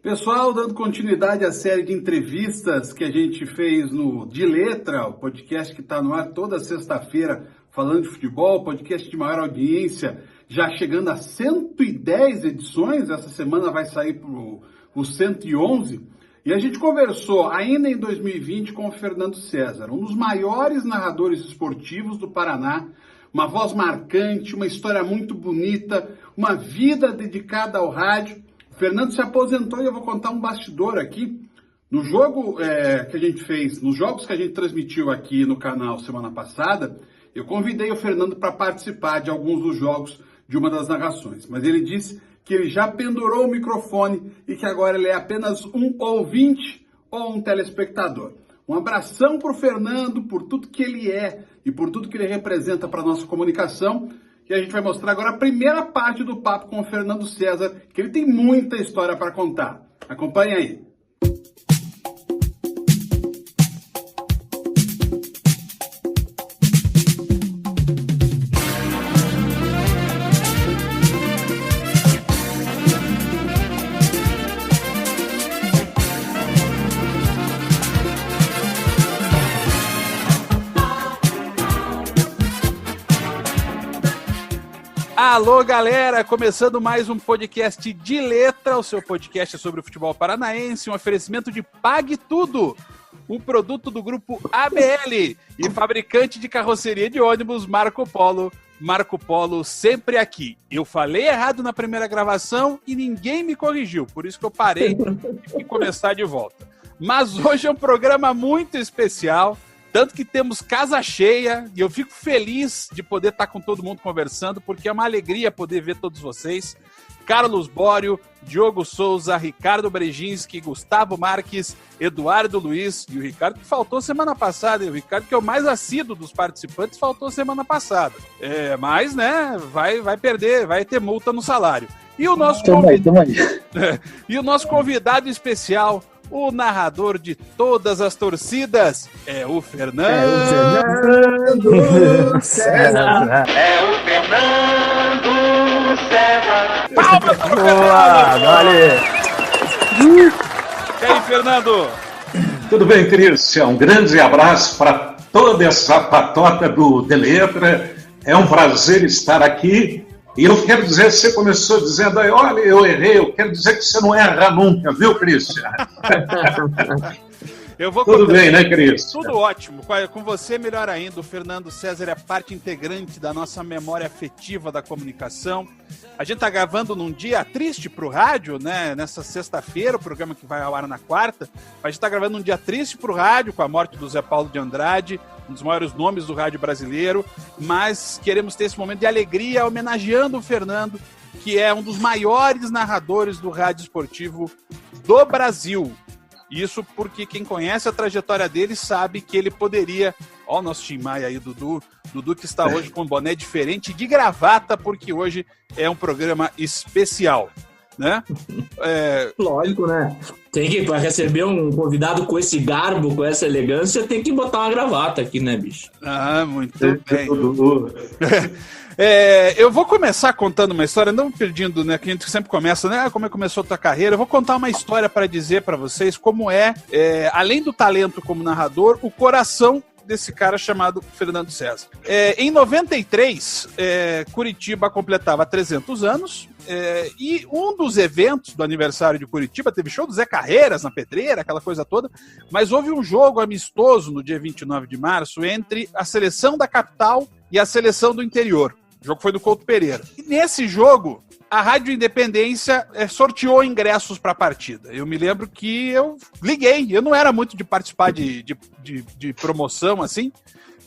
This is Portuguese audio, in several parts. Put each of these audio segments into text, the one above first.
Pessoal, dando continuidade à série de entrevistas que a gente fez no De Letra, o podcast que está no ar toda sexta-feira falando de futebol, podcast de maior audiência, já chegando a 110 edições, essa semana vai sair para o 111, e a gente conversou ainda em 2020 com o Fernando César, um dos maiores narradores esportivos do Paraná, uma voz marcante, uma história muito bonita, uma vida dedicada ao rádio. O Fernando se aposentou e eu vou contar um bastidor aqui. No jogo que a gente fez, nos jogos que a gente transmitiu aqui no canal semana passada, eu convidei o Fernando para participar de alguns dos jogos de uma das narrações. Mas ele disse que ele já pendurou o microfone e que agora ele é apenas um ouvinte ou um telespectador. Um abração para o Fernando, por tudo que ele é e por tudo que ele representa para a nossa comunicação. E a gente vai mostrar agora a primeira parte do papo com o Fernando César, que ele tem muita história para contar. Acompanhe aí. Alô, galera! Começando mais um podcast de letra, o seu podcast sobre o futebol paranaense, um oferecimento de Pague Tudo, um produto do grupo ABL e fabricante de carroceria de ônibus Marco Polo. Marco Polo sempre aqui. Eu falei errado na primeira gravação e ninguém me corrigiu, por isso que eu parei e começar de volta. Mas hoje é um programa muito especial. Tanto que temos casa cheia e eu fico feliz de poder estar com todo mundo conversando, porque é uma alegria poder ver todos vocês. Carlos Bório, Diogo Souza, Ricardo Brejinski, Gustavo Marques, Eduardo Luiz e o Ricardo que faltou semana passada. E o Ricardo que é o mais assíduo dos participantes faltou semana passada. Mas, né, vai perder, vai ter multa no salário. E o nosso, e o nosso convidado especial, o narrador de todas as torcidas, é o Fernando César. É o Fernando César. Palmas para o Fernando! E aí, Fernando? Tudo bem, Cristian? Um grande abraço para toda essa patota do De Letra. É um prazer estar aqui. E eu quero dizer, você começou dizendo aí, olha, eu errei, eu quero dizer que você não erra nunca, viu, Cristian? Tudo bem, né, Cristian? Tudo ótimo. Com você, melhor ainda. O Fernando César é parte integrante da nossa memória afetiva da comunicação. A gente está gravando num dia triste para o rádio, né? Nessa sexta-feira, o programa que vai ao ar na quarta. A gente está gravando num dia triste para o rádio, com a morte do Zé Paulo de Andrade, um dos maiores nomes do rádio brasileiro, mas queremos ter esse momento de alegria homenageando o Fernando, que é um dos maiores narradores do rádio esportivo do Brasil. Isso porque quem conhece a trajetória dele sabe que ele poderia... Ó o nosso Tim Maia aí, Dudu que está hoje com um boné diferente de gravata, porque hoje é um programa especial, né? Lógico, né? Tem que, para receber um convidado com esse garbo, com essa elegância, tem que botar uma gravata aqui, né, bicho? Ah, muito bem. Eu vou começar contando uma história, não pedindo, né, que a gente sempre começa, né, como é que começou a tua carreira. Eu vou contar uma história para dizer para vocês como além do talento como narrador, o coração desse cara chamado Fernando César. Em 93, Curitiba completava 300 anos, e um dos eventos do aniversário de Curitiba, teve show do Zé Carreiras na Pedreira, aquela coisa toda, mas houve um jogo amistoso no dia 29 de março entre a seleção da capital e a seleção do interior. O jogo foi do Couto Pereira. E nesse jogo, a Rádio Independência sorteou ingressos para a partida. Eu me lembro que eu liguei. Eu não era muito de participar de promoção, assim,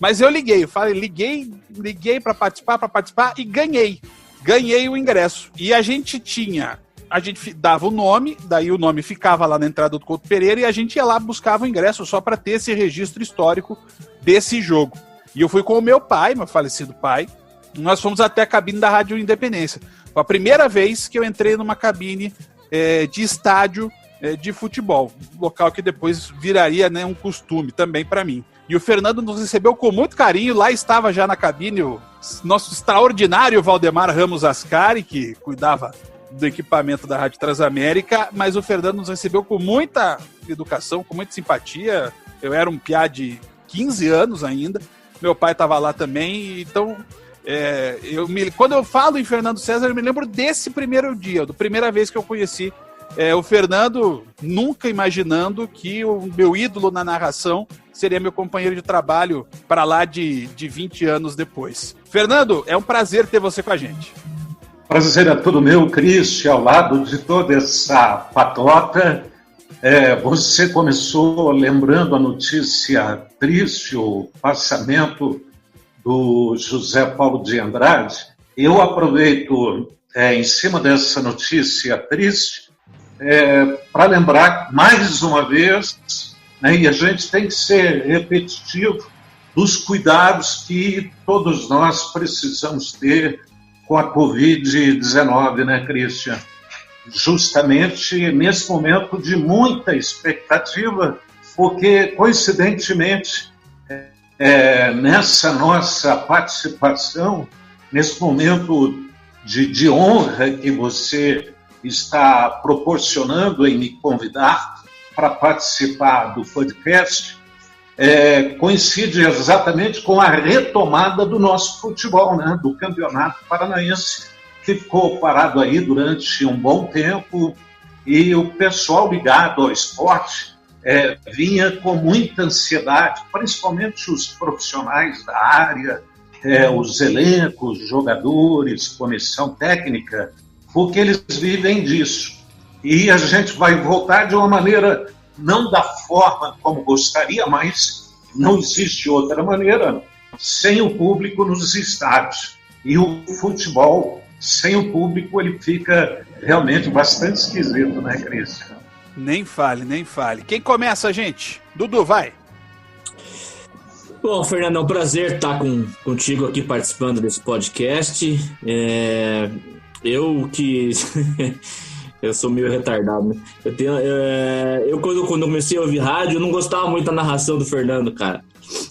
mas eu liguei. Liguei para participar e ganhei. Ganhei o ingresso. E a gente dava o nome, daí o nome ficava lá na entrada do Couto Pereira e a gente ia lá, buscava o ingresso só para ter esse registro histórico desse jogo. E eu fui com o meu pai, meu falecido pai. Nós fomos até a cabine da Rádio Independência. Foi a primeira vez que eu entrei numa cabine de estádio de futebol, local que depois viraria, né, um costume também para mim. E o Fernando nos recebeu com muito carinho. Lá estava já na cabine o nosso extraordinário Valdemar Ramos Ascari, que cuidava do equipamento da Rádio Transamérica, mas o Fernando nos recebeu com muita educação, com muita simpatia. Eu era um piá de 15 anos ainda, meu pai estava lá também, então quando eu falo em Fernando César, eu me lembro desse primeiro dia, da primeira vez que eu conheci o Fernando, nunca imaginando que o meu ídolo na narração seria meu companheiro de trabalho para lá de 20 anos depois. Fernando, é um prazer ter você com a gente. Prazer é todo meu, Cristian, ao lado de toda essa patota. Você começou lembrando a notícia triste, o passamento do José Paulo de Andrade. Eu aproveito, em cima dessa notícia triste, para lembrar mais uma vez, né, e a gente tem que ser repetitivo, dos cuidados que todos nós precisamos ter com a Covid-19, né, Cristian? Justamente nesse momento de muita expectativa, porque, coincidentemente, nessa nossa participação, nesse momento de honra que você está proporcionando em me convidar para participar do podcast, coincide exatamente com a retomada do nosso futebol, né, do Campeonato Paranaense, que ficou parado aí durante um bom tempo, e o pessoal ligado ao esporte vinha com muita ansiedade, principalmente os profissionais da área, os elencos, jogadores, comissão técnica, porque eles vivem disso. E a gente vai voltar de uma maneira, não da forma como gostaria, mas não existe outra maneira, sem o público nos estádios. E o futebol, sem o público, ele fica realmente bastante esquisito, né, Cris? Nem fale, nem fale. Quem começa, gente? Dudu, vai. Bom, Fernando, é um prazer estar contigo aqui participando desse podcast. Eu sou meio retardado, né? Quando comecei a ouvir rádio, eu não gostava muito da narração do Fernando, cara.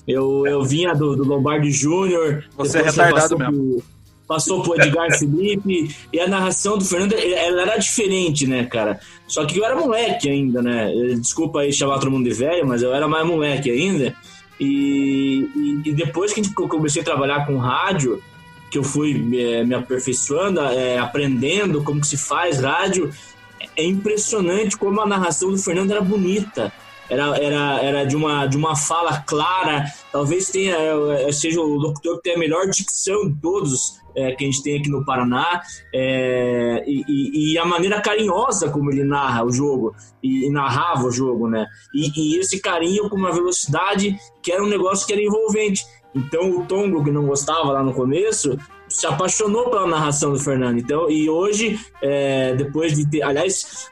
Eu vinha do Lombardi Júnior. Você é retardado mesmo. Passou pro Edgar Felipe, e a narração do Fernando, ela era diferente, né, cara? Só que eu era moleque ainda, né? Desculpa aí chamar todo mundo de velho, mas eu era mais moleque ainda. E depois que eu comecei a trabalhar com rádio, que eu fui me aperfeiçoando, aprendendo como que se faz rádio, é impressionante como a narração do Fernando era bonita. Era de uma fala clara, talvez seja o locutor que tem a melhor dicção de todos que a gente tem aqui no Paraná, e a maneira carinhosa como ele narra o jogo, e narrava o jogo, né? E esse carinho com uma velocidade que era um negócio que era envolvente. Então o Tongo, que não gostava lá no começo, se apaixonou pela narração do Fernando. Então, e hoje, depois de ter... Aliás,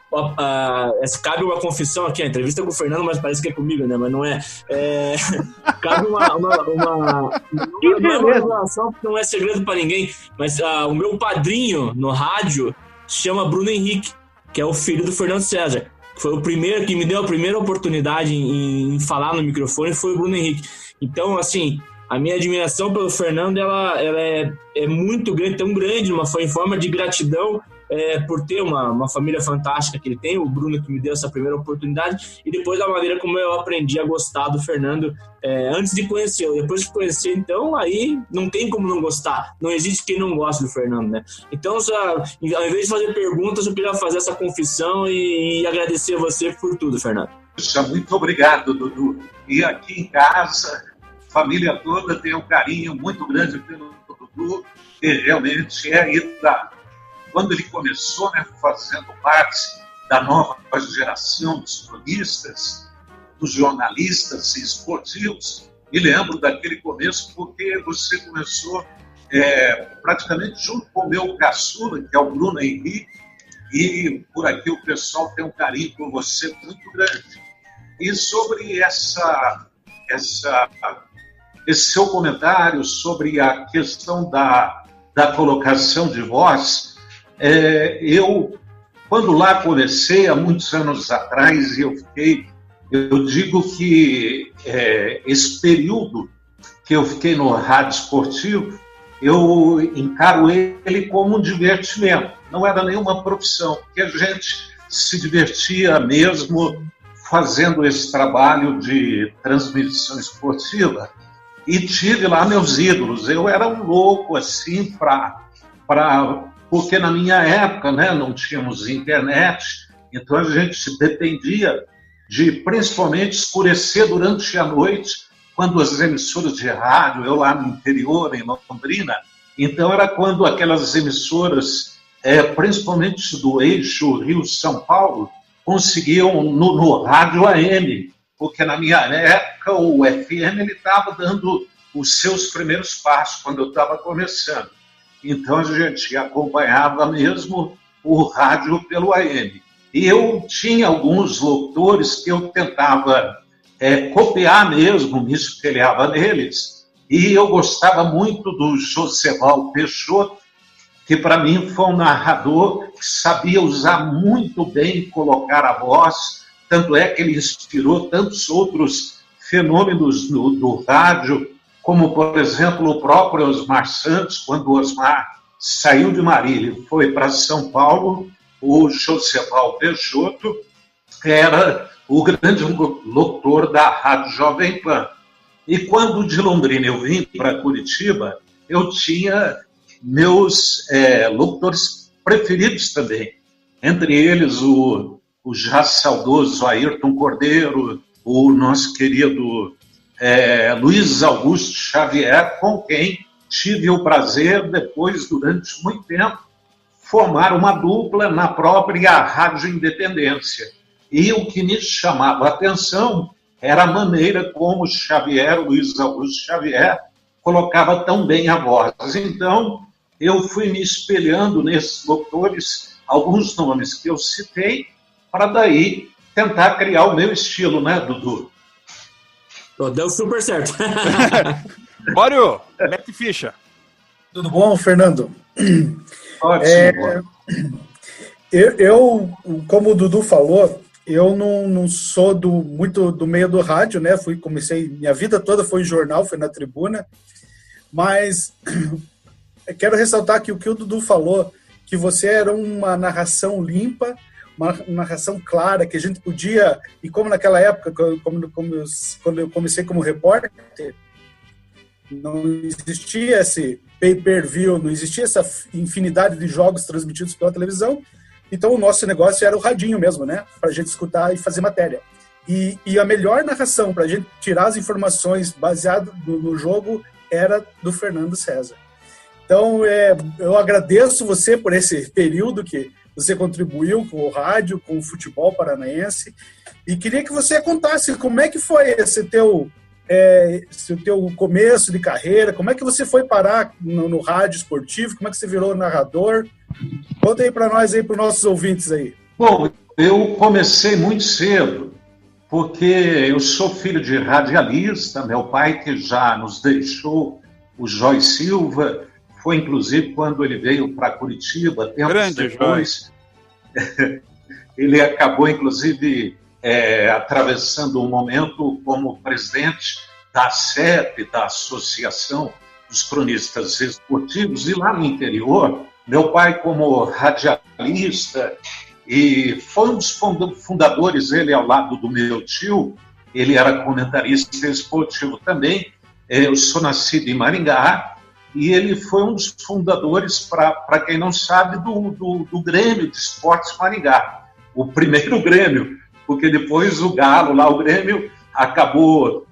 cabe uma confissão aqui, a entrevista com o Fernando, mas parece que é comigo, né? Mas não é. Cabe uma revelação, porque não é segredo para ninguém, mas o meu padrinho no rádio se chama Bruno Henrique, que é o filho do Fernando César. Foi o primeiro que me deu a primeira oportunidade em falar no microfone, foi o Bruno Henrique. Então, assim... A minha admiração pelo Fernando, ela é muito grande, tão grande, em forma de gratidão por ter uma família fantástica que ele tem, o Bruno que me deu essa primeira oportunidade, e depois da maneira como eu aprendi a gostar do Fernando antes de conhecê-lo. Depois de conhecer, então, aí não tem como não gostar, não existe quem não gosta do Fernando, né? Então, ao invés de fazer perguntas, eu queria fazer essa confissão e agradecer a você por tudo, Fernando. Muito obrigado, Dudu. E aqui em casa... A família toda tem um carinho muito grande pelo Dudu, que realmente quando ele começou, né, fazendo parte da nova geração dos cronistas, dos jornalistas esportivos. Me lembro daquele começo porque você começou praticamente junto com o meu caçula, que é o Bruno Henrique, e por aqui o pessoal tem um carinho por você muito grande. E sobre esse seu comentário sobre a questão da colocação de voz, eu, quando lá comecei, há muitos anos atrás, eu digo que esse período que eu fiquei no rádio esportivo, eu encaro ele como um divertimento. não era nenhuma profissão, porque a gente se divertia mesmo fazendo esse trabalho de transmissão esportiva. E tive lá meus ídolos. Eu era um louco, assim, porque na minha época, né, não tínhamos internet, então a gente dependia de, principalmente, escurecer durante a noite, quando as emissoras de rádio, eu lá no interior, em Londrina, então era quando aquelas emissoras, principalmente do eixo Rio-São Paulo, conseguiam no rádio AM, porque na minha época o FM estava dando os seus primeiros passos, quando eu estava começando. Então a gente acompanhava mesmo o rádio pelo AM. E eu tinha alguns locutores que eu tentava copiar mesmo, me espelhava neles, e eu gostava muito do Joseval Peixoto, que para mim foi um narrador que sabia usar muito bem, colocar a voz, tanto é que ele inspirou tantos outros fenômenos do rádio, como, por exemplo, o próprio Osmar Santos, quando o Osmar saiu de Marília e foi para São Paulo, o Joseval Peixoto era o grande locutor da Rádio Jovem Pan. E quando de Londrina eu vim para Curitiba, eu tinha meus locutores preferidos também. Entre eles o já saudoso Ayrton Cordeiro, o nosso querido Luiz Augusto Xavier, com quem tive o prazer, depois, durante muito tempo, formar uma dupla na própria Rádio Independência. E o que me chamava a atenção era a maneira como Luiz Augusto Xavier, colocava tão bem a voz. Então, eu fui me espelhando nesses locutores, alguns nomes que eu citei, para daí tentar criar o meu estilo, né, Dudu? Deu super certo. Mário, mete ficha. Tudo bom, Fernando? Ótimo. Eu, como o Dudu falou, eu não sou muito do meio do rádio, né? Minha vida toda foi em jornal, foi na Tribuna, mas quero ressaltar que o que o Dudu falou, que você era uma narração limpa, uma narração clara, que a gente podia, e como naquela época, quando eu comecei como repórter, não existia esse pay-per-view, não existia essa infinidade de jogos transmitidos pela televisão, então o nosso negócio era o radinho mesmo, né? Para a gente escutar e fazer matéria. E a melhor narração para a gente tirar as informações baseado no jogo era do Fernando César. Então, eu agradeço você por esse período que você contribuiu com o rádio, com o futebol paranaense, e queria que você contasse como é que foi esse teu começo de carreira, como é que você foi parar no rádio esportivo, como é que você virou narrador. Conta aí para nós, para os nossos ouvintes aí. Bom, eu comecei muito cedo, porque eu sou filho de radialista, meu pai que já nos deixou, o Jói Silva, foi inclusive quando ele veio para Curitiba, tempos depois, ele acabou inclusive atravessando um momento como presidente da ACEP, da Associação dos Cronistas Esportivos, e lá no interior, meu pai como radialista, e foi um dos fundadores, ele ao lado do meu tio, ele era comentarista esportivo também, eu sou nascido em Maringá, e ele foi um dos fundadores, para quem não sabe, do Grêmio de Esportes Maringá, o primeiro Grêmio, porque depois o Galo, lá o Grêmio, acabou,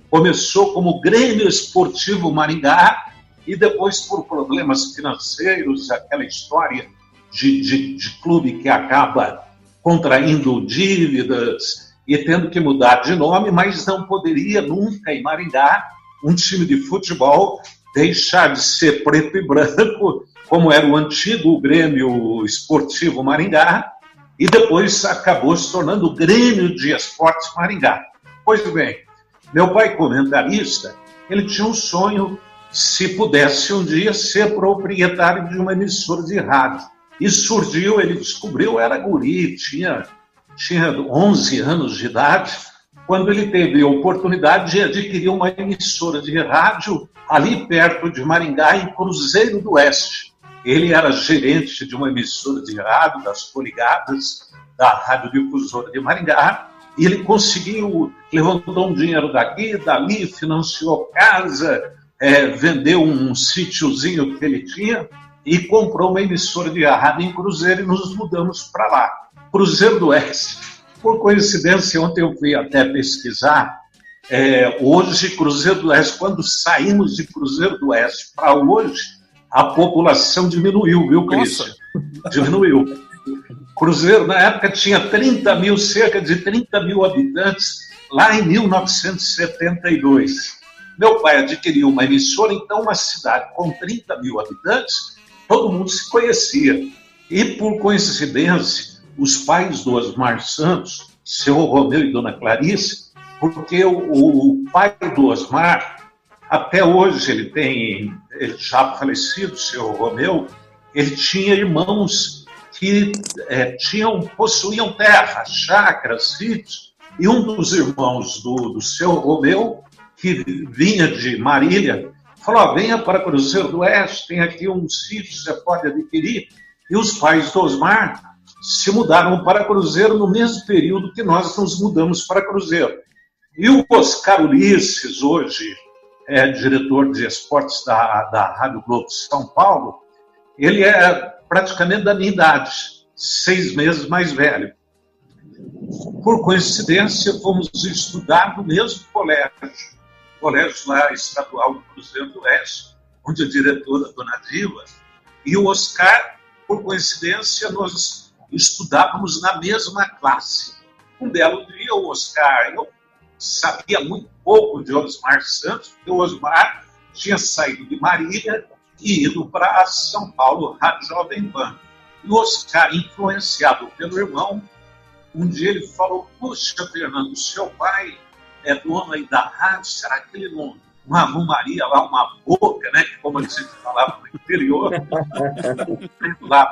começou como Grêmio Esportivo Maringá, e depois por problemas financeiros, aquela história de clube que acaba contraindo dívidas e tendo que mudar de nome, mas não poderia nunca em Maringá um time de futebol deixar de ser preto e branco, como era o antigo Grêmio Esportivo Maringá, e depois acabou se tornando o Grêmio de Esportes Maringá. Pois bem, meu pai comentarista, ele tinha um sonho, se pudesse um dia ser proprietário de uma emissora de rádio. E surgiu, ele descobriu, era guri, tinha 11 anos de idade, quando ele teve a oportunidade de adquirir uma emissora de rádio ali perto de Maringá, em Cruzeiro do Oeste. Ele era gerente de uma emissora de rádio, das Coligadas, da Rádio Difusora de Maringá, e ele conseguiu, levantou um dinheiro daqui, dali, financiou casa, vendeu um sítiozinho que ele tinha e comprou uma emissora de rádio em Cruzeiro e nos mudamos para lá. Cruzeiro do Oeste. Por coincidência, ontem eu fui até pesquisar, hoje Cruzeiro do Oeste, quando saímos de Cruzeiro do Oeste para hoje, a população diminuiu, viu, Cristian? Diminuiu. Cruzeiro, na época, tinha cerca de 30 mil habitantes, lá em 1972. Meu pai adquiriu uma emissora, então uma cidade com 30 mil habitantes, todo mundo se conhecia. E, por coincidência, os pais do Osmar Santos, seu Romeu e dona Clarice, porque o pai do Osmar, até hoje ele já falecido, seu Romeu, ele tinha irmãos que possuíam terra, chácaras, sítios, e um dos irmãos do seu Romeu, que vinha de Marília, falou, venha para Cruzeiro do Oeste, tem aqui um sítio, você pode adquirir. E os pais do Osmar se mudaram para Cruzeiro no mesmo período que nós nos mudamos para Cruzeiro. E o Oscar Ulisses, hoje diretor de esportes da Rádio Globo de São Paulo, ele é praticamente da minha idade, 6 meses mais velho. Por coincidência, fomos estudar no mesmo colégio lá estadual do Cruzeiro do Oeste, onde a diretora, Dona Diva, e o Oscar, por coincidência, nós estudávamos na mesma classe. Um belo dia, o Oscar, eu sabia muito pouco de Osmar Santos, porque o Osmar tinha saído de Marília e ido para São Paulo, Rádio Jovem Pan. E o Oscar, influenciado pelo irmão, um dia ele falou, puxa, Fernando, seu pai é dono aí da rádio, será que ele não arrumaria lá uma boca, né, como a gente falava no interior, lá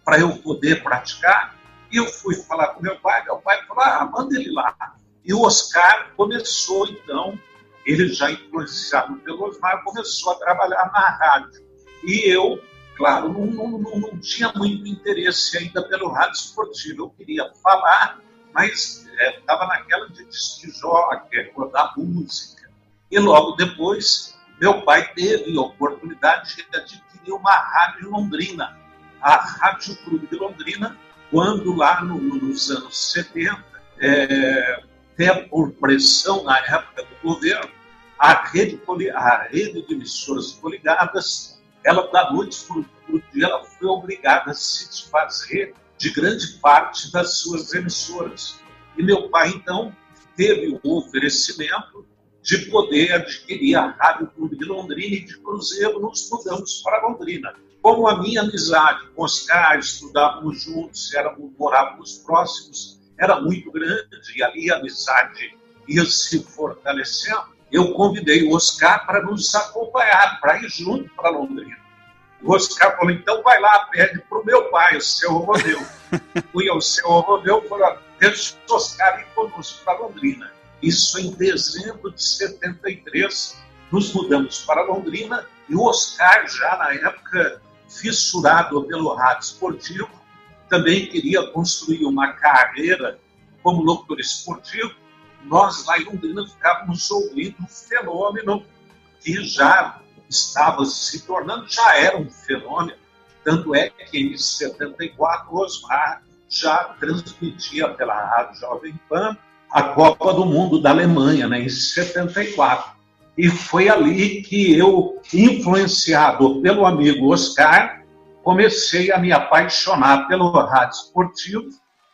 para eu poder praticar? E eu fui falar com meu pai falou, manda ele lá. E o Oscar começou, então, ele já influenciado pelo Osmar, começou a trabalhar na rádio. E eu, claro, não tinha muito interesse ainda pelo rádio esportivo. Eu queria falar, mas estava naquela de disc-jockey, rodar música. E logo depois, meu pai teve a oportunidade de adquirir uma rádio em Londrina, a Rádio Clube de Londrina, quando lá nos anos 70, até por pressão na época do governo, a rede de emissoras coligadas, ela da noite para o dia, ela foi obrigada a se desfazer de grande parte das suas emissoras. E meu pai, então, teve o oferecimento de poder adquirir a Rádio Clube de Londrina e de Cruzeiro, nos mudamos para Londrina. Como a minha amizade com Oscar, estudávamos juntos, morávamos próximos, era muito grande, e ali a amizade ia se fortalecendo, eu convidei o Oscar para nos acompanhar, para ir junto para Londrina. O Oscar falou, então vai lá, pede para o meu pai, o seu Romeu. Fui ao seu Romeu e falei, deixa o Oscar ir conosco para Londrina. Isso em dezembro de 73, nos mudamos para Londrina, e o Oscar, já na época fissurado pelo rádio esportivo, também queria construir uma carreira como locutor esportivo. Nós lá em Londrina ficávamos ouvindo um fenômeno que já estava se tornando, já era um fenômeno. Tanto é que em 74 o Osmar já transmitia pela Rádio Jovem Pan a Copa do Mundo da Alemanha, né, em 74. E foi ali que eu, influenciado pelo amigo Oscar, comecei a me apaixonar pelo rádio esportivo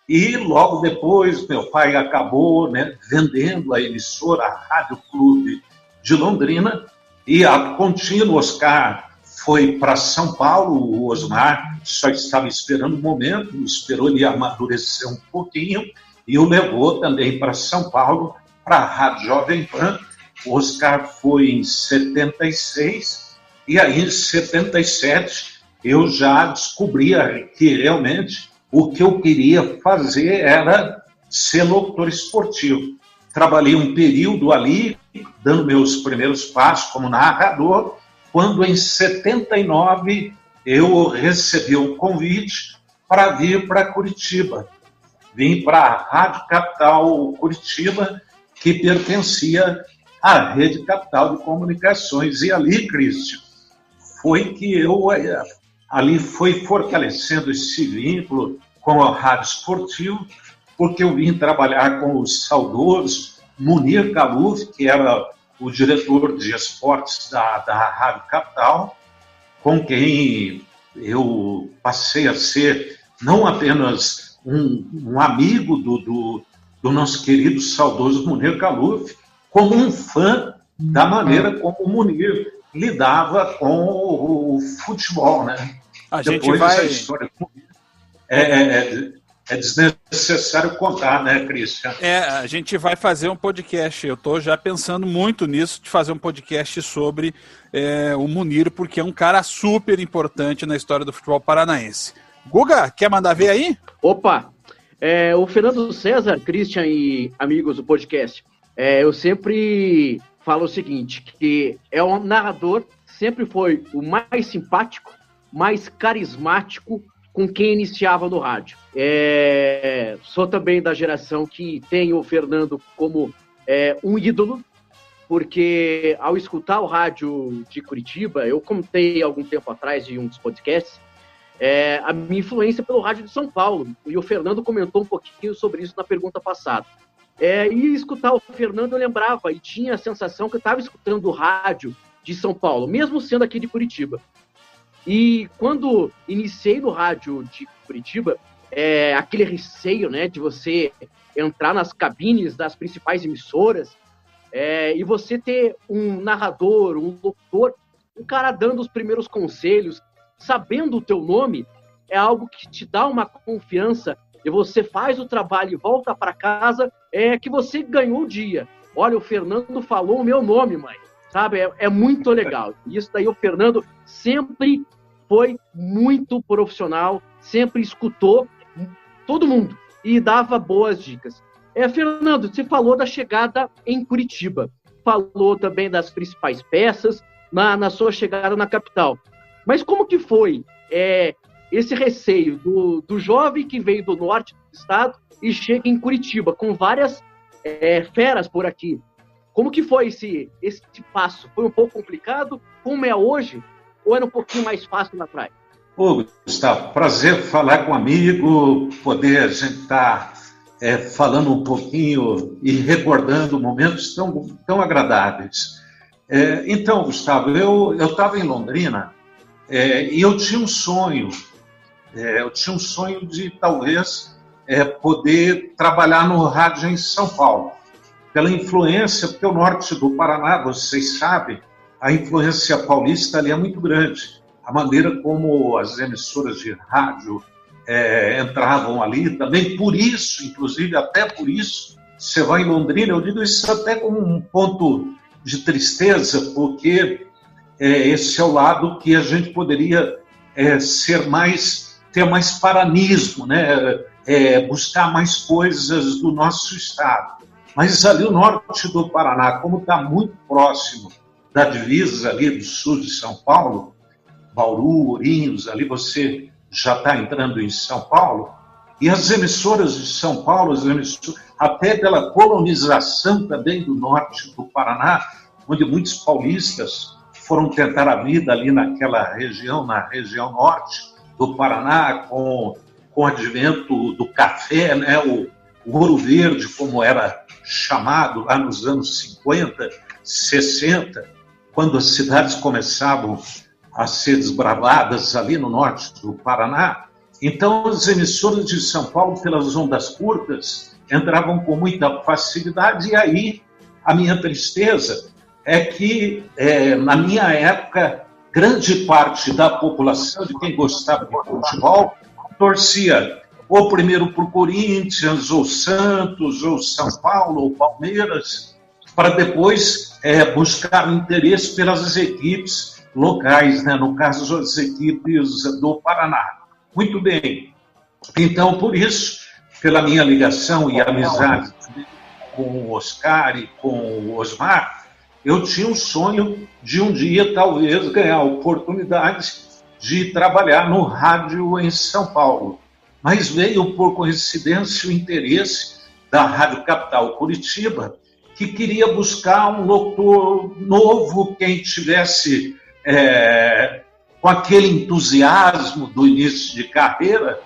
e logo depois meu pai acabou, né, vendendo a emissora, a Rádio Clube de Londrina, e a contínuo Oscar foi para São Paulo. O Osmar só estava esperando um momento, esperou ele amadurecer um pouquinho e o levou também para São Paulo, para a Rádio Jovem Pan. O Oscar foi em 76 e aí em 77 eu já descobria que realmente o que eu queria fazer era ser locutor esportivo. Trabalhei um período ali, dando meus primeiros passos como narrador, quando em 79 eu recebi um convite para vir para Curitiba. Vim para a Rádio Capital Curitiba, que pertencia à Rede Capital de Comunicações. E ali, Cristian, foi que eu ali fui fortalecendo esse vínculo com a Rádio Esportivo, porque eu vim trabalhar com o saudoso Munir Kaluf, que era o diretor de esportes da Rádio Capital, com quem eu passei a ser não apenas um amigo do nosso querido saudoso Munir Kaluf, como um fã da maneira como o Munir lidava com o futebol, né? Depois essa história é desnecessário contar, né, Cristian? A gente vai fazer um podcast. Eu estou já pensando muito nisso, de fazer um podcast sobre o Munir, porque é um cara super importante na história do futebol paranaense. Guga, quer mandar ver aí? Opa! O Fernando César, Christian e amigos do podcast, eu sempre falo o seguinte, que um narrador sempre foi o mais simpático, mais carismático com quem iniciava no rádio. Sou também da geração que tem o Fernando como um ídolo, porque ao escutar o rádio de Curitiba, eu contei algum tempo atrás de um dos podcasts, a minha influência pelo rádio de São Paulo, e o Fernando comentou um pouquinho sobre isso na pergunta passada. E escutar o Fernando eu lembrava, e tinha a sensação que eu estava escutando o rádio de São Paulo, mesmo sendo aqui de Curitiba. E quando iniciei no rádio de Curitiba, aquele receio, né, de você entrar nas cabines das principais emissoras e você ter um narrador, um locutor, um cara dando os primeiros conselhos, sabendo o teu nome, é algo que te dá uma confiança e você faz o trabalho e volta para casa, que você ganhou o dia. Olha, o Fernando falou o meu nome, mãe. Sabe? É muito legal. E isso daí o Fernando sempre foi muito profissional, sempre escutou todo mundo e dava boas dicas. Fernando, você falou da chegada em Curitiba, falou também das principais peças na sua chegada na capital. Mas como que foi esse receio do jovem que veio do norte do estado e chega em Curitiba, com várias feras por aqui? Como que foi esse passo? Foi um pouco complicado? Como é hoje? Ou era um pouquinho mais fácil lá atrás? Gustavo, prazer falar com um amigo, poder a gente estar falando um pouquinho e recordando momentos tão agradáveis. Então, Gustavo, eu estava em Londrina e eu tinha um sonho. Eu tinha um sonho de, talvez, poder trabalhar no rádio em São Paulo. Pela influência, porque o norte do Paraná, vocês sabem, a influência paulista ali é muito grande. A maneira como as emissoras de rádio entravam ali, também por isso, inclusive até por isso, você vai em Londrina, eu digo isso até como um ponto de tristeza, porque esse é o lado que a gente poderia ter mais paranismo, né? Buscar mais coisas do nosso estado. Mas ali o norte do Paraná, como está muito próximo da divisa ali do sul de São Paulo, Bauru, Ourinhos, ali você já está entrando em São Paulo, e as emissoras de São Paulo, até pela colonização também do norte do Paraná, onde muitos paulistas foram tentar a vida ali naquela região, na região norte do Paraná, com o advento do café, né, o Ouro Verde, como era chamado lá nos anos 50, 60, quando as cidades começavam a ser desbravadas ali no norte do Paraná. Então, as emissoras de São Paulo, pelas ondas curtas, entravam com muita facilidade, e aí a minha tristeza é que, na minha época, grande parte da população, de quem gostava de futebol, torcia ou primeiro para o Corinthians, ou Santos, ou São Paulo, ou Palmeiras, para depois buscar interesse pelas equipes locais, né? No caso, as equipes do Paraná. Muito bem. Então, por isso, pela minha ligação e amizade com o Oscar e com o Osmar, eu tinha um sonho de um dia, talvez, ganhar a oportunidade de trabalhar no rádio em São Paulo. Mas veio, por coincidência, o interesse da Rádio Capital Curitiba, que queria buscar um locutor novo, quem tivesse com aquele entusiasmo do início de carreira,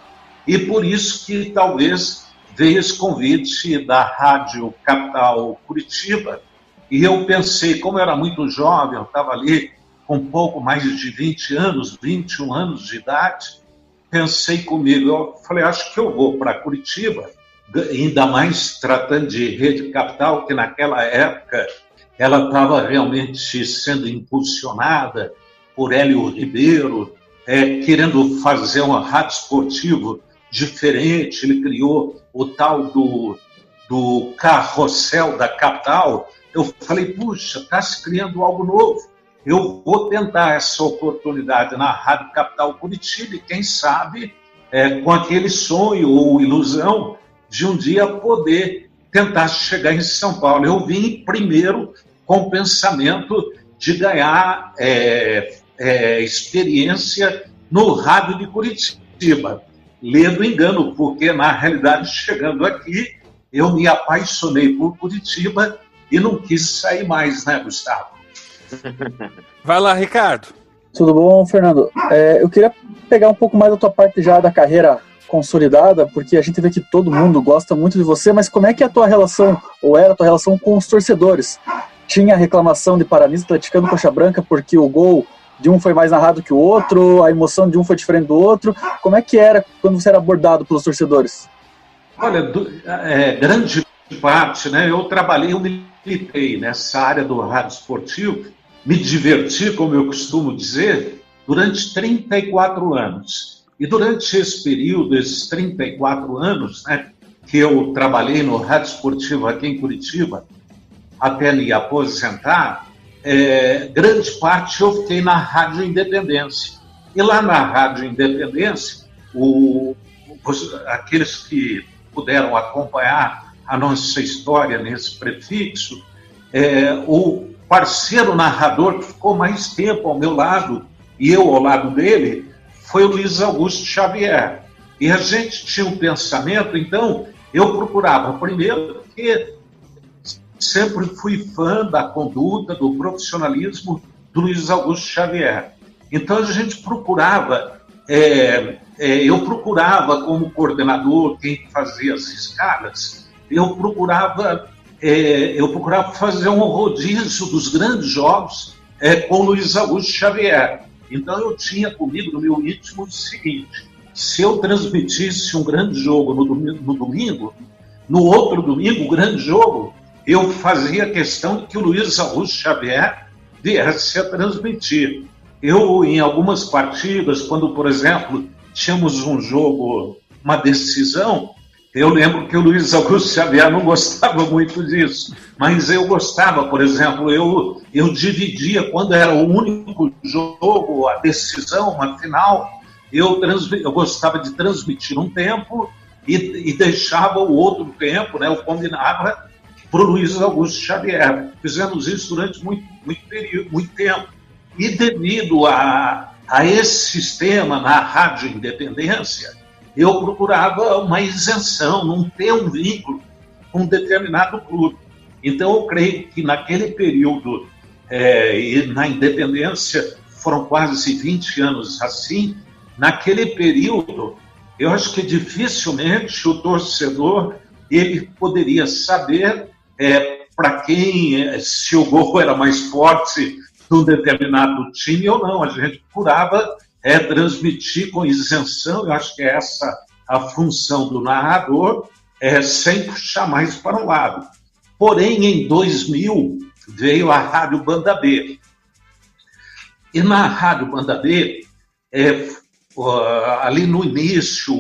e por isso que talvez veio esse convite da Rádio Capital Curitiba, e eu pensei, como eu era muito jovem, eu estava ali com pouco mais de 20 anos, 21 anos de idade, pensei comigo, eu falei, acho que eu vou para Curitiba, ainda mais tratando de Rede Capital, que naquela época ela estava realmente sendo impulsionada por Hélio Ribeiro, querendo fazer um rádio esportivo diferente. Ele criou o tal do carrossel da Capital. Eu falei, puxa, está se criando algo novo. Eu vou tentar essa oportunidade na Rádio Capital Curitiba e, quem sabe, com aquele sonho ou ilusão de um dia poder tentar chegar em São Paulo. Eu vim primeiro com o pensamento de ganhar experiência no rádio de Curitiba. Ledo engano, porque na realidade, chegando aqui, eu me apaixonei por Curitiba e não quis sair mais, né, Gustavo? Vai lá, Ricardo. Tudo bom, Fernando? Eu queria pegar um pouco mais da tua parte já da carreira consolidada, porque a gente vê que todo mundo gosta muito de você, mas como é que é a tua relação, ou era a tua relação com os torcedores? Tinha reclamação de Paraninfo atleticano Coxa Branca porque o gol de um foi mais narrado que o outro, a emoção de um foi diferente do outro. Como é que era quando você era abordado pelos torcedores? Olha, grande parte, né? Eu militei nessa área do rádio esportivo, me diverti, como eu costumo dizer, durante 34 anos. E durante esse período, esses 34 anos, né, que eu trabalhei no rádio esportivo aqui em Curitiba, até me aposentar, grande parte eu fiquei na Rádio Independência. E lá na Rádio Independência, aqueles que puderam acompanhar a nossa história nesse prefixo, o parceiro narrador que ficou mais tempo ao meu lado, e eu ao lado dele, foi o Luiz Augusto Xavier. E a gente tinha um pensamento, então, eu procurava, primeiro, porque sempre fui fã da conduta, do profissionalismo do Luiz Augusto Xavier. Então, a gente procurava, eu procurava como coordenador, quem fazia as escalas, eu procurava fazer um rodízio dos grandes jogos com o Luiz Augusto Xavier. Então, eu tinha comigo no meu íntimo o seguinte: se eu transmitisse um grande jogo no domingo, no outro domingo, o grande jogo, eu fazia questão de que o Luiz Augusto Xavier viesse a transmitir. Eu, em algumas partidas, quando, por exemplo, tínhamos um jogo, uma decisão, eu lembro que o Luiz Augusto Xavier não gostava muito disso, mas eu gostava. Por exemplo, eu dividia, quando era o único jogo, a decisão, uma final, eu gostava de transmitir um tempo e deixava o outro tempo, né, eu combinava para o Luiz Augusto Xavier. Fizemos isso durante muito tempo. E devido a esse sistema na Rádio Independência, eu procurava uma isenção, não ter um vínculo com um determinado clube. Então, eu creio que naquele período, e na Independência, foram quase 20 anos assim, naquele período, eu acho que dificilmente o torcedor ele poderia saber para quem, se o gol era mais forte de um determinado time ou não. A gente procurava transmitir com isenção. Eu acho que é essa a função do narrador, sem puxar mais para um lado. Porém, em 2000, veio a Rádio Banda B. E na Rádio Banda B, ali no início,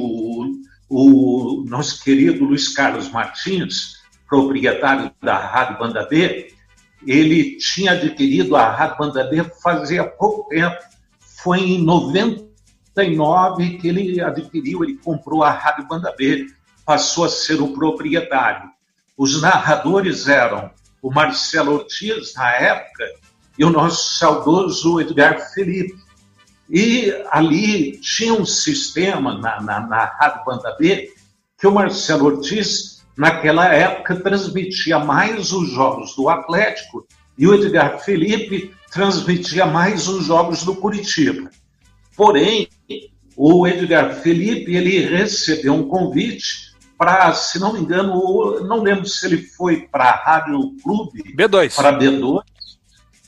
o nosso querido Luiz Carlos Martins, proprietário da Rádio Banda B, ele tinha adquirido a Rádio Banda B fazia pouco tempo. Foi em 99 que ele adquiriu, ele comprou a Rádio Banda B, passou a ser o proprietário. Os narradores eram o Marcelo Ortiz, na época, e o nosso saudoso Edgar Felipe. E ali tinha um sistema na Rádio Banda B que o Marcelo Ortiz, naquela época, transmitia mais os jogos do Atlético e o Edgar Felipe transmitia mais os jogos do Curitiba. Porém, o Edgar Felipe, ele recebeu um convite para, se não me engano, não lembro se ele foi para a Rádio Clube. B2.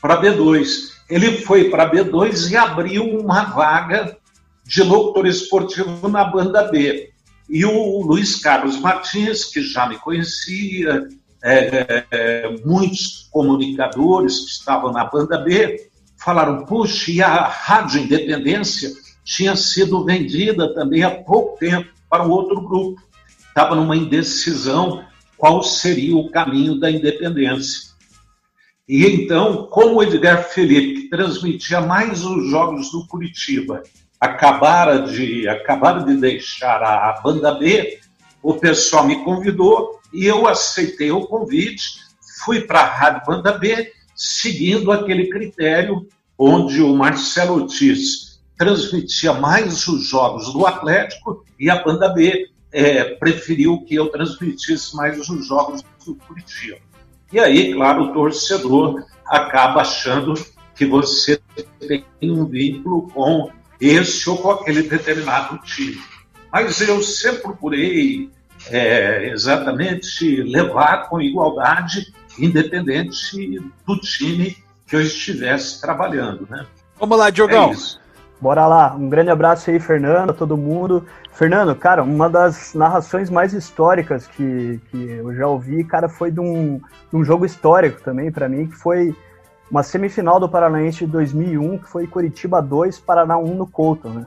Para B2. Ele foi para B2 e abriu uma vaga de locutor esportivo na Banda B. E o Luiz Carlos Martins, que já me conhecia, muitos comunicadores que estavam na Banda B, falaram, puxa, e a Rádio Independência tinha sido vendida também há pouco tempo para um outro grupo. Estava numa indecisão qual seria o caminho da independência. E então, como o Edgar Felipe, que transmitia mais os jogos do Curitiba, acabaram de deixar a Banda B, o pessoal me convidou e eu aceitei o convite, fui para a Rádio Banda B, seguindo aquele critério onde o Marcelo Ortiz transmitia mais os jogos do Atlético e a Banda B preferiu que eu transmitisse mais os jogos do Curitiba. E aí, claro, o torcedor acaba achando que você tem um vínculo com esse ou com aquele determinado time. Mas eu sempre procurei exatamente levar com igualdade, independente do time que eu estivesse trabalhando, né? Vamos lá, Diogão. Bora lá, um grande abraço aí, Fernando, a todo mundo. Fernando, cara, uma das narrações mais históricas que eu já ouvi, cara, foi de um jogo histórico também para mim, que foi uma semifinal do Paranaense de 2001, que foi Curitiba 2, Paraná 1 no Couto, né?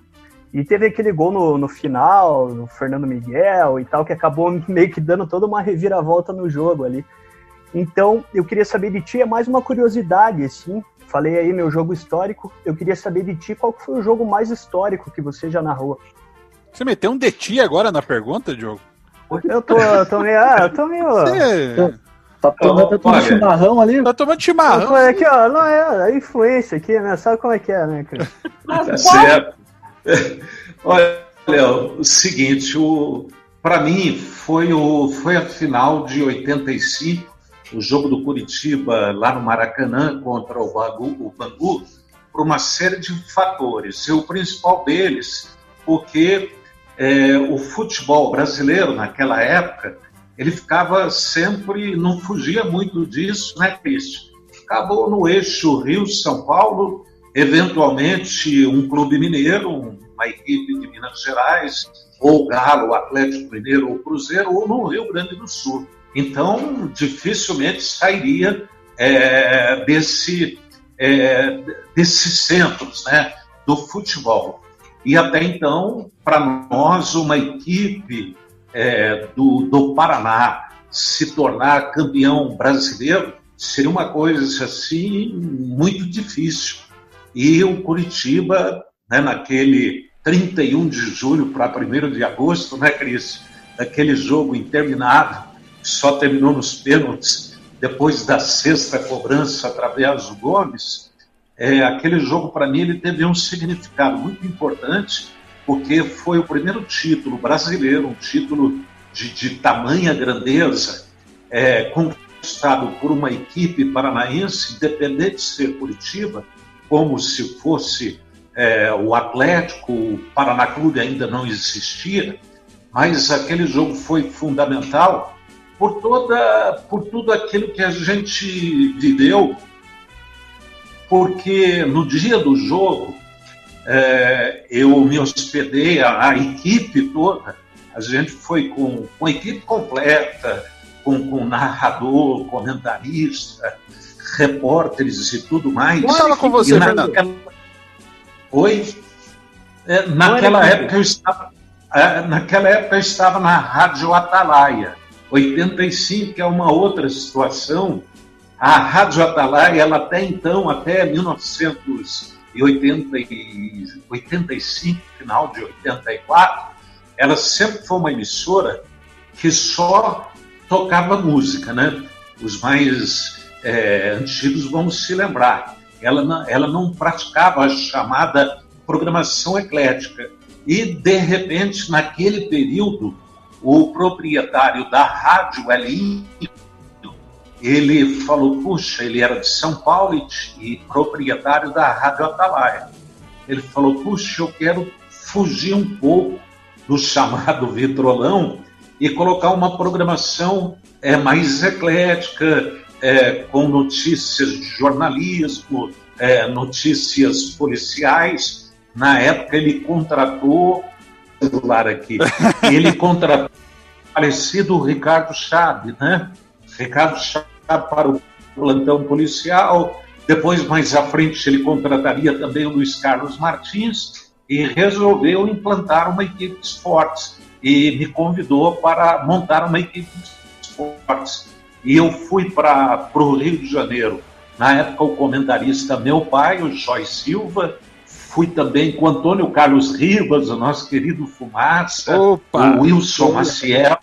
E teve aquele gol no final, do Fernando Miguel e tal, que acabou meio que dando toda uma reviravolta no jogo ali. Então, eu queria saber de ti, é mais uma curiosidade, assim. Falei aí meu jogo histórico, eu queria saber de ti qual foi o jogo mais histórico que você já narrou. Você meteu um de ti agora na pergunta, Diogo? Eu tô meio... Você... Tá tomando chimarrão ali? Tá tomando chimarrão. Aqui, ó, não é a influência aqui, né? Sabe como é que é, né, cara? Tá certo. Olha, o seguinte, para mim foi a final de 85, o jogo do Curitiba lá no Maracanã contra o Bangu, por uma série de fatores. E o principal deles, porque o futebol brasileiro naquela época, ele ficava sempre, não fugia muito disso, né, Cristian? Acabou no eixo Rio-São Paulo, eventualmente um clube mineiro, uma equipe de Minas Gerais, ou Galo, o Atlético Mineiro, ou Cruzeiro, ou no Rio Grande do Sul. Então, dificilmente sairia desses centros, né, do futebol. E até então, para nós, uma equipe do Paraná se tornar campeão brasileiro seria uma coisa assim muito difícil. E o Curitiba, né, naquele 31 de julho para 1º de agosto, né, Cris? Aquele jogo interminável, que só terminou nos pênaltis, depois da sexta cobrança através do Gomes, aquele jogo, para mim, ele teve um significado muito importante, porque foi o primeiro título brasileiro, um título de tamanha grandeza, conquistado por uma equipe paranaense, independente de ser Curitiba, como se fosse o Atlético, o Paraná Clube ainda não existia, mas aquele jogo foi fundamental por tudo aquilo que a gente viveu, porque no dia do jogo eu me hospedei, a equipe toda, a gente foi com a equipe completa, com narrador, comentarista, repórteres e tudo mais. Não estava com você, Fernando? Oi? Naquela época eu estava na Rádio Atalaia, 85, que é uma outra situação. A Rádio Atalaia, ela até então, até 1985, final de 84, ela sempre foi uma emissora que só tocava música, né? Os mais antigos vão se lembrar. Ela não praticava a chamada programação eclética. E, de repente, naquele período, o proprietário da Rádio Elinho, ele falou, puxa, ele era de São Paulo e proprietário da Rádio Atalaia. Ele falou, puxa, eu quero fugir um pouco do chamado vitrolão e colocar uma programação mais eclética, com notícias de jornalismo, notícias policiais. Na época ele contratou, celular aqui, ele contratou o falecido Ricardo Chaves, né? Ricardo Chaves para o plantão policial. Depois, mais à frente, ele contrataria também o Luiz Carlos Martins e resolveu implantar uma equipe de esportes e me convidou para montar uma equipe de esportes. E eu fui para o Rio de Janeiro. Na época, o comentarista meu pai, o Joy Silva. Fui também com o Antônio Carlos Ribas, o nosso querido Fumaça. Opa, o Wilson Maciel.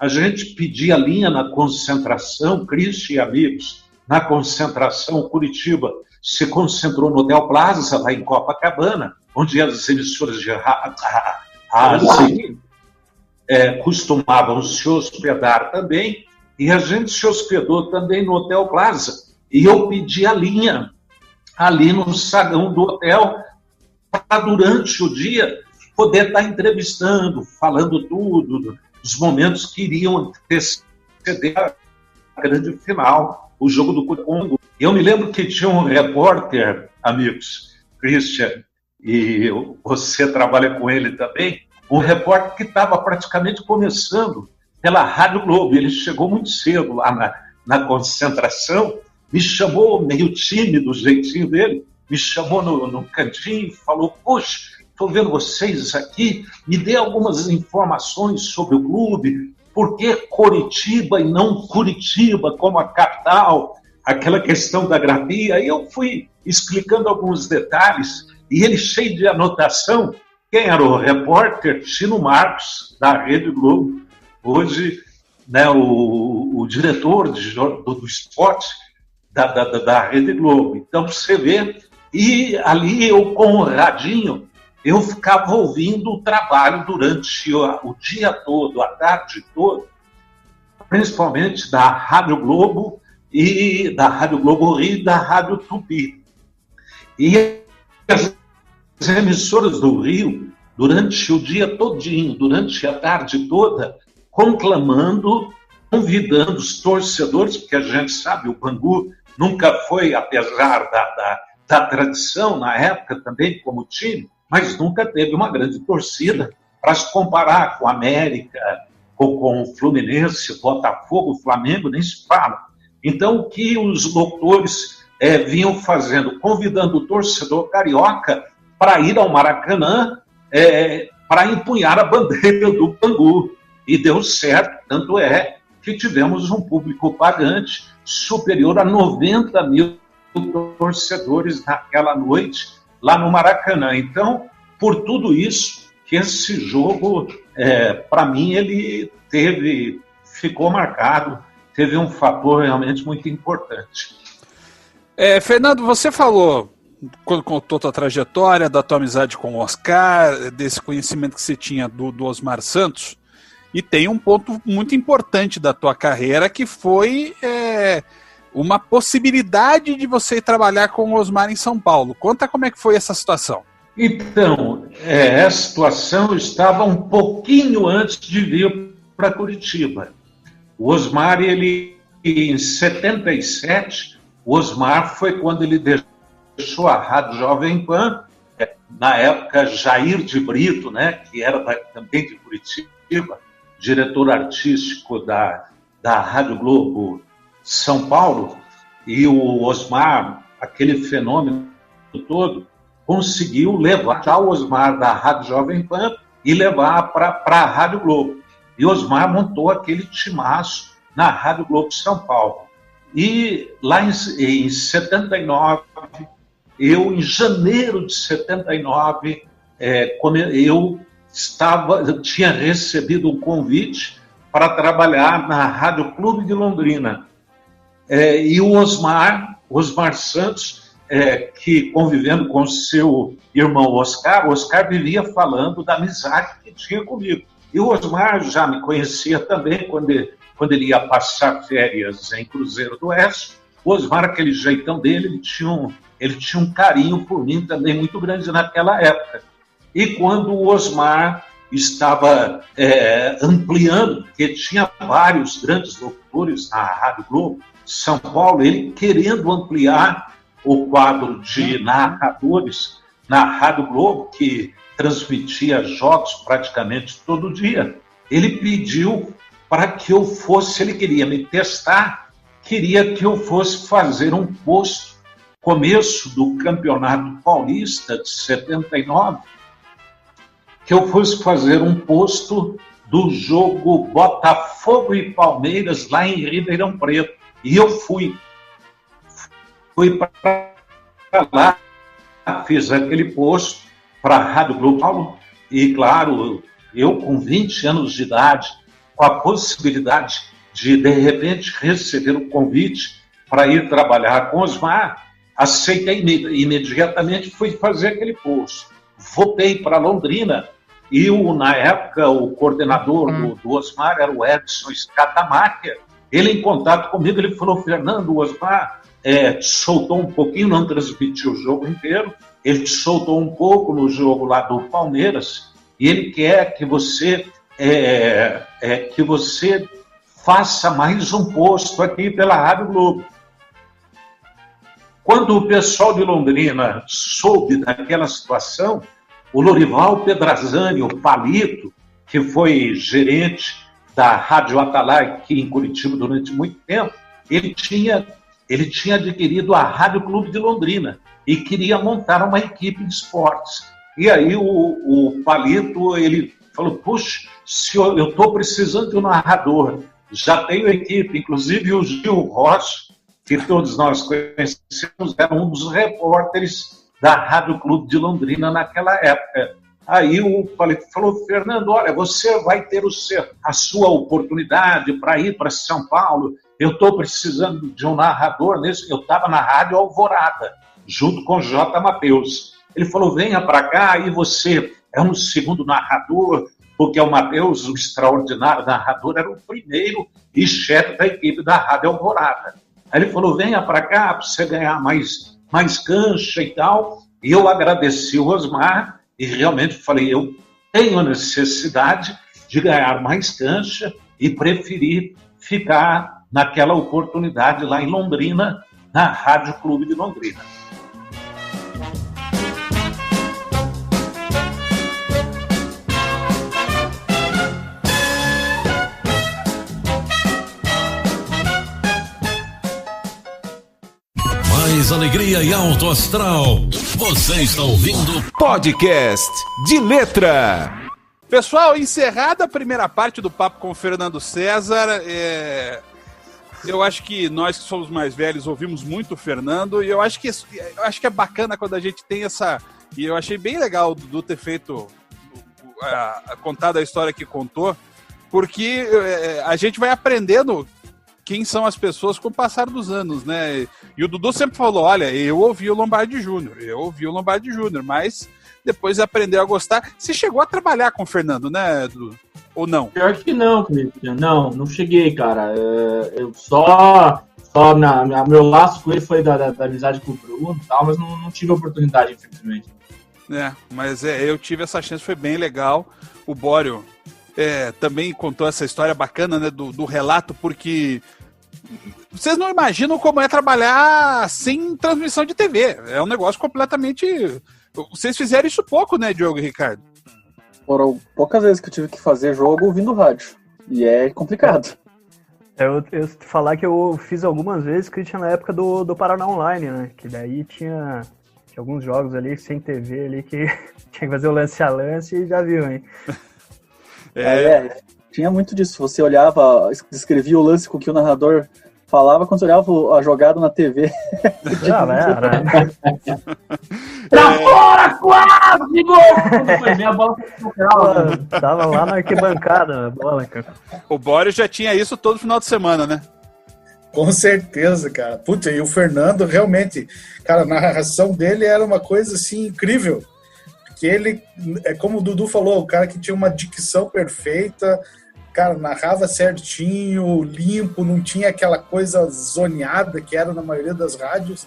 A gente pedia linha na concentração, Cristo e amigos, na concentração. Curitiba se concentrou no Hotel Plaza, lá em Copacabana, onde as emissoras de rádio costumavam se hospedar também, e a gente se hospedou também no Hotel Plaza. E eu pedi a linha ali no saguão do hotel, para durante o dia poder estar entrevistando, falando tudo, os momentos que iriam anteceder a grande final, o jogo do Congo. Eu me lembro que tinha um repórter, amigos, Christian, e você trabalha com ele também, um repórter que estava praticamente começando pela Rádio Globo. Ele chegou muito cedo lá na concentração, me chamou, meio tímido o jeitinho dele, me chamou no cantinho e falou, poxa, estou vendo vocês aqui, me dê algumas informações sobre o clube, por que Coritiba e não Curitiba como a capital, aquela questão da grafia. Aí eu fui explicando alguns detalhes, e ele cheio de anotação. Quem era o repórter? Tino Marcos, da Rede Globo, hoje, né, o diretor do esporte da Rede Globo. Então, você vê, e ali eu com o radinho, eu ficava ouvindo o trabalho durante o dia todo, a tarde toda, principalmente da Rádio Globo e da Rádio Globo Rio e da Rádio Tupi. E as emissoras do Rio, durante o dia todinho, durante a tarde toda, conclamando, convidando os torcedores, porque a gente sabe, o Bangu nunca foi, apesar da tradição na época também como time, mas nunca teve uma grande torcida para se comparar com a América, com o Fluminense, Botafogo, Flamengo, nem se fala. Então, o que os locutores vinham fazendo? Convidando o torcedor carioca para ir ao Maracanã para empunhar a bandeira do Bangu. E deu certo, tanto é que tivemos um público pagante superior a 90 mil torcedores naquela noite lá no Maracanã. Então, por tudo isso, que esse jogo, para mim, ele ficou marcado, teve um fator realmente muito importante. Fernando, você falou, quando contou tua trajetória, da tua amizade com o Oscar, desse conhecimento que você tinha do Osmar Santos, e tem um ponto muito importante da tua carreira, que foi uma possibilidade de você ir trabalhar com o Osmar em São Paulo. Conta como é que foi essa situação. Então, a situação estava um pouquinho antes de vir para Curitiba. O Osmar, em 77, o Osmar foi quando ele deixou a Rádio Jovem Pan, na época Jair de Brito, né, que era também de Curitiba, diretor artístico da Rádio Globo São Paulo, e o Osmar, aquele fenômeno todo, conseguiu levar o Osmar da Rádio Jovem Pan e levar para a Rádio Globo. E Osmar montou aquele timaço na Rádio Globo São Paulo. E lá em 79, em janeiro de 79, eu tinha recebido um convite para trabalhar na Rádio Clube de Londrina. E o Osmar Santos, que convivendo com seu irmão Oscar vivia falando da amizade que tinha comigo. E o Osmar já me conhecia também quando ele ia passar férias em Cruzeiro do Oeste. O Osmar, aquele jeitão dele, ele tinha um carinho por mim também muito grande naquela época. E quando o Osmar estava ampliando, porque tinha vários grandes locutores na Rádio Globo, São Paulo, ele querendo ampliar o quadro de narradores na Rádio Globo, que transmitia jogos praticamente todo dia, ele pediu para que eu fosse, ele queria me testar, queria que eu fosse fazer um posto, começo do Campeonato Paulista de 79, que eu fosse fazer um posto do jogo Botafogo e Palmeiras lá em Ribeirão Preto. E eu fui para lá, fiz aquele posto para a Rádio Globo Paulo, e claro, eu com 20 anos de idade, com a possibilidade de repente receber o convite para ir trabalhar com Osmar, aceitei imediatamente, fui fazer aquele posto. Voltei para Londrina e na época o coordenador do Osmar era o Edson Scatamacher. Ele, em contato comigo, ele falou: Fernando, o Osmar soltou um pouquinho, não transmitiu o jogo inteiro, ele soltou um pouco no jogo lá do Palmeiras, e ele quer que você faça mais um posto aqui pela Rádio Globo. Quando o pessoal de Londrina soube daquela situação, o Lorival Pedrazani, o Palito, que foi gerente da Rádio Atalaia aqui em Curitiba durante muito tempo, ele tinha adquirido a Rádio Clube de Londrina e queria montar uma equipe de esportes. E aí o Palito, ele falou: puxa, eu estou precisando de um narrador, já tenho equipe, inclusive o Gil Rocha, que todos nós conhecemos, era um dos repórteres da Rádio Clube de Londrina naquela época. Aí o Palito falou: Fernando, olha, você vai ter a sua oportunidade para ir para São Paulo, eu estou precisando de um narrador. Eu estava na Rádio Alvorada, junto com o J. Mateus. Ele falou: venha para cá, e você é um segundo narrador, porque o Mateus, o extraordinário narrador, era o primeiro e chefe da equipe da Rádio Alvorada. Aí ele falou: venha para cá para você ganhar mais cancha e tal. E eu agradeci o Osmar e realmente falei: eu tenho a necessidade de ganhar mais cancha e preferi ficar naquela oportunidade lá em Londrina, na Rádio Clube de Londrina. Mais alegria e alto astral. Você está ouvindo Podcast de Letra. Pessoal, encerrada a primeira parte do papo com o Fernando César, eu acho que nós que somos mais velhos ouvimos muito o Fernando, e eu acho que é bacana quando a gente tem essa... E eu achei bem legal o Dudu ter feito, contado a história que contou, porque a gente vai aprendendo quem são as pessoas com o passar dos anos, né? E o Dudu sempre falou: olha, eu ouvi o Lombardi Júnior, mas depois aprendeu a gostar. Você chegou a trabalhar com o Fernando, né, Dudu? Ou não? Pior que não, Cristian. Não cheguei, cara. Eu meu laço com ele foi da amizade com o Bruno e tal, mas não tive a oportunidade, infelizmente. Mas eu tive essa chance, foi bem legal. O Bório também contou essa história bacana, né, do relato, porque vocês não imaginam como é trabalhar sem transmissão de TV. É um negócio completamente... Vocês fizeram isso pouco, né, Diogo e Ricardo? Foram poucas vezes que eu tive que fazer jogo ouvindo rádio. E é complicado. Eu falar que eu fiz algumas vezes, Christian, na época do Paraná Online, né? Que daí tinha alguns jogos ali sem TV ali que tinha que fazer o lance a lance e já viu, hein? Tinha muito disso. Você olhava, escrevia o lance com o que o narrador falava, quando você olhava a jogada na TV. Pra fora, quase gol! Foi bem, a bola foi lateral, né? Tava lá na arquibancada a bola, cara. O Boris já tinha isso todo final de semana, né? Com certeza, cara. Putz, e o Fernando realmente, cara, a narração dele era uma coisa assim incrível. Porque ele, é como o Dudu falou, o cara que tinha uma dicção perfeita, cara, narrava certinho, limpo, não tinha aquela coisa zoneada que era na maioria das rádios.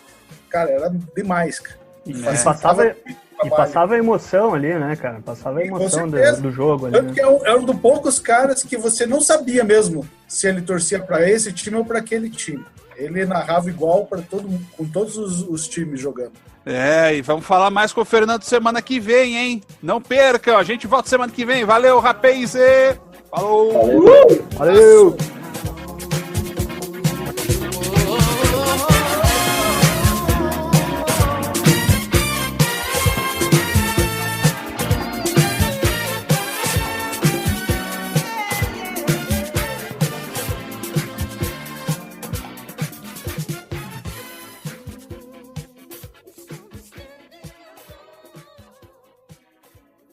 Cara, era demais, cara. E passava a emoção ali, né, cara? Passava a emoção do jogo ali. Tanto que é um dos poucos caras que você não sabia mesmo se ele torcia para esse time ou para aquele time. Ele narrava igual para com todos os times jogando. E vamos falar mais com o Fernando semana que vem, hein? Não perca, a gente volta semana que vem. Valeu, rapaz! Falou! Valeu!